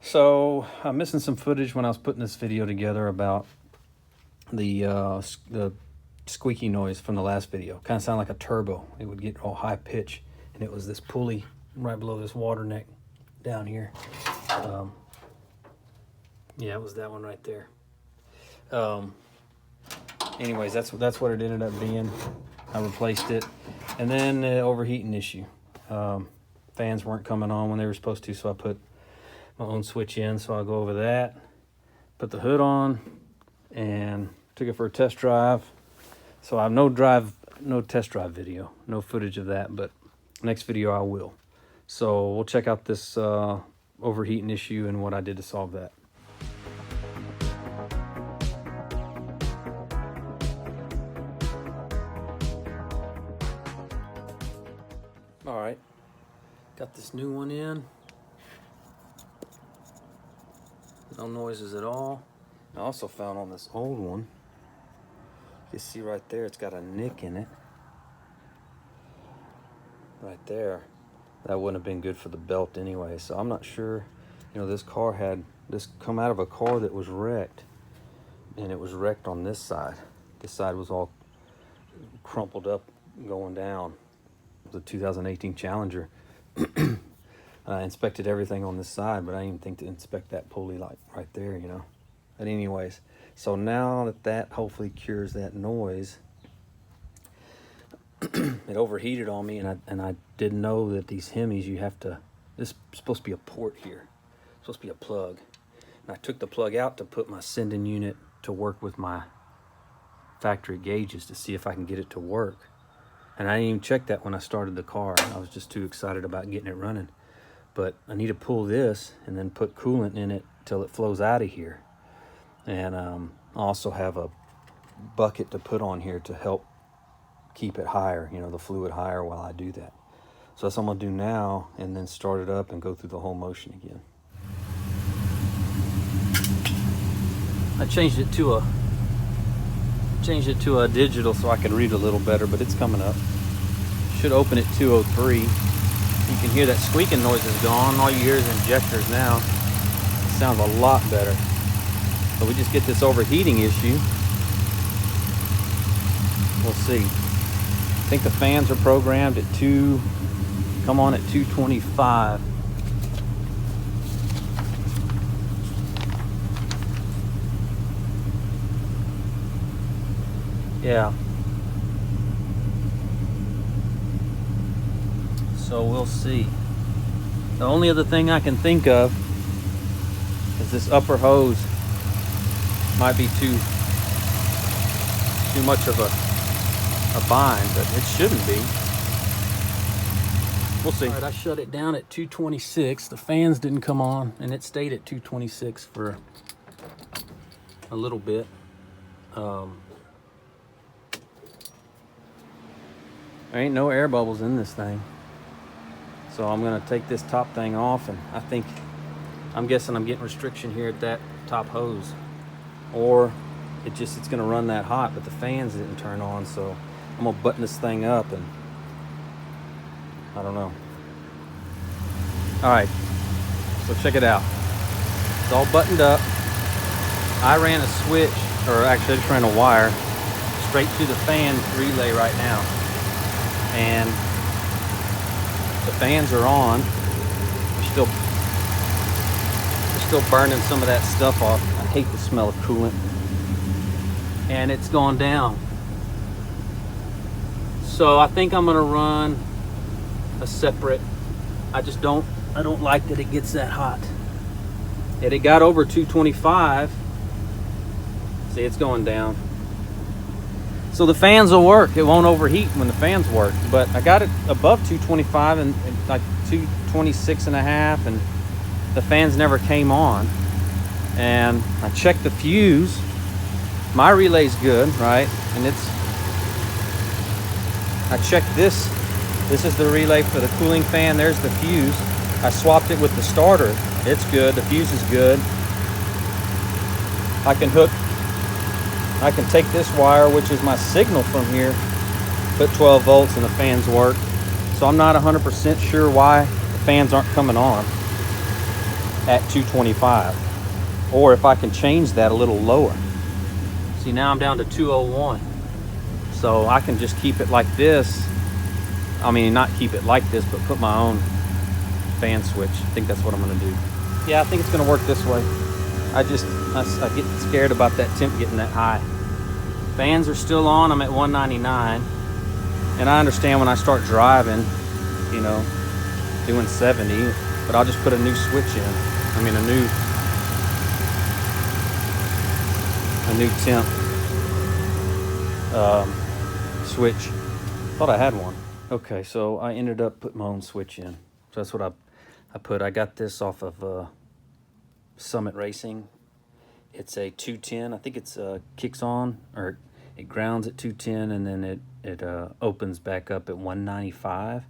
So I'm missing some footage when I was putting this video together about the squeaky noise from the last video. Kind of sounded like a turbo. It would get all high pitch, and it was this pulley right below this water neck down here. Yeah, it was that one right there. Anyways, that's what it ended up being. I replaced it, and then the overheating issue. Fans weren't coming on when they were supposed to, so I put my own switch in. So I'll go over that, put the hood on, and took it for a test drive. So I have no test drive video, no footage of that, but next video I will. So we'll check out this overheating issue and what I did to solve that. All right, got this new one in. No noises at all. I also found on this old one, you see right there, it's got a nick in it. Right there. That wouldn't have been good for the belt anyway, so I'm not sure. You know, this car had this come out of a car that was wrecked, and it was wrecked on this side. This side was all crumpled up going down. It was a 2018 Challenger. I inspected everything on this side, but I didn't even think to inspect that pulley like right there, you know. But anyways, so now that hopefully cures that noise, it overheated on me, and I didn't know that these Hemis, you have to, this is supposed to be a port here. It's supposed to be a plug. And I took the plug out to put my sending unit to work with my factory gauges to see if I can get it to work. And I didn't even check that when I started the car. I was just too excited about getting it running. But I need to pull this and then put coolant in it till it flows out of here. And I also have a bucket to put on here to help keep it higher, you know, the fluid higher while I do that. So that's what I'm gonna do now, and then start it up and go through the whole motion again. I changed it to a digital so I could read a little better, but it's coming up. Should open at 203. You can hear that squeaking noise is gone. All you hear is injectors now. It sounds a lot better. So we just get this overheating issue. We'll see. I think the fans are programmed at come on at 225. Yeah. So we'll see. The only other thing I can think of is this upper hose might be too much of a bind, but it shouldn't be. We'll see. All right, I shut it down at 226. The fans didn't come on, and it stayed at 226 for a little bit. There ain't no air bubbles in this thing. So I'm gonna take this top thing off, and I'm guessing I'm getting restriction here at that top hose. Or it's gonna run that hot, but the fans didn't turn on, so I'm gonna button this thing up, and I don't know. All right, so check it out. It's all buttoned up. I ran a switch, or actually I just ran a wire straight to the fan relay right now. And the fans are on. They're still burning some of that stuff off. I hate the smell of coolant. And it's gone down. So I think I'm gonna run a separate. I don't like that it gets that hot. And it got over 225. See, it's going down. So the fans will work. It won't overheat when the fans work. But I got it above 225 and like 226 and a half, and the fans never came on. And I checked the fuse. My relay's good, right? And I checked this. This is the relay for the cooling fan. There's the fuse. I swapped it with the starter. It's good. The fuse is good. I can take this wire, which is my signal from here, put 12 volts, and the fans work. So I'm not 100% sure why the fans aren't coming on. at 225. Or if I can change that a little lower. See, now I'm down to 201. So I can just keep it like this. I mean, not keep it like this, but put my own fan switch. I think that's what I'm gonna do. Yeah, I think it's gonna work this way. I get scared about that temp getting that high. Fans are still on, I'm at 199. And I understand when I start driving, you know, doing 70, but I'll just put a new switch in. I mean, a new temp switch. Thought I had one. Okay, so I ended up putting my own switch in. So that's what I put. I got this off of Summit Racing. It's a 210. I think it's kicks on, or it grounds at 210, and then it opens back up at 195.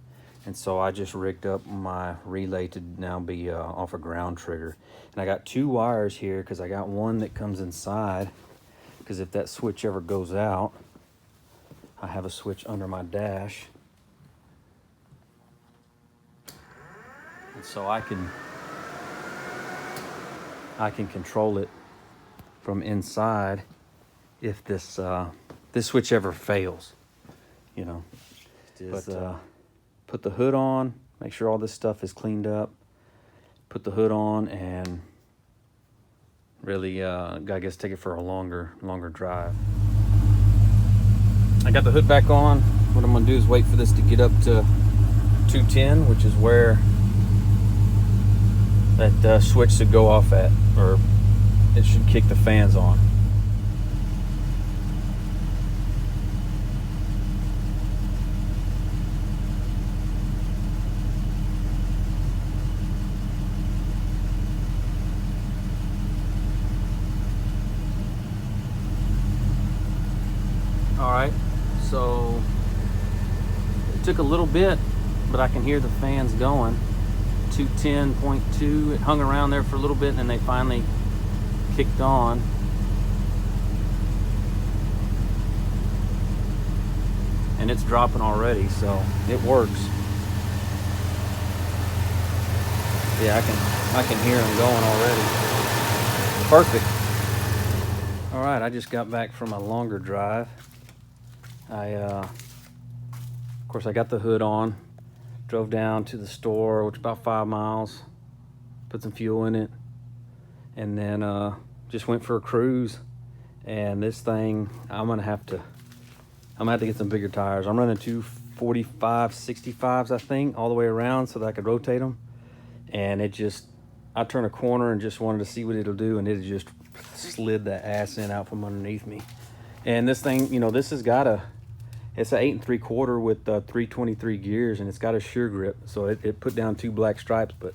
And so I just rigged up my relay to now be off a ground trigger. And I got 2 wires here because I got one that comes inside, because if that switch ever goes out, I have a switch under my dash. And so I can control it from inside if this switch ever fails, you know. But put the hood on, make sure all this stuff is cleaned up, put the hood on, and really I guess take it for a longer drive. I got the hood back on. What I'm gonna do is wait for this to get up to 210, which is where that switch should go off at, or it should kick the fans on. All right, so it took a little bit, but I can hear the fans going. 210.2, it hung around there for a little bit, and then they finally kicked on. And it's dropping already, so it works. Yeah, I can hear them going already. Perfect. All right, I just got back from a longer drive. Of course, I got the hood on, drove down to the store, which is about 5 miles, put some fuel in it, and then just went for a cruise. And this thing, I'm gonna have to get some bigger tires. I'm running 245 65s, I think, all the way around so that I could rotate them. And I turned a corner and just wanted to see what it'll do, and it just slid that ass in out from underneath me. And this thing, you know, this has got it's an 8 3/4 with 323 gears, and it's got a sure grip. So it put down 2 black stripes, but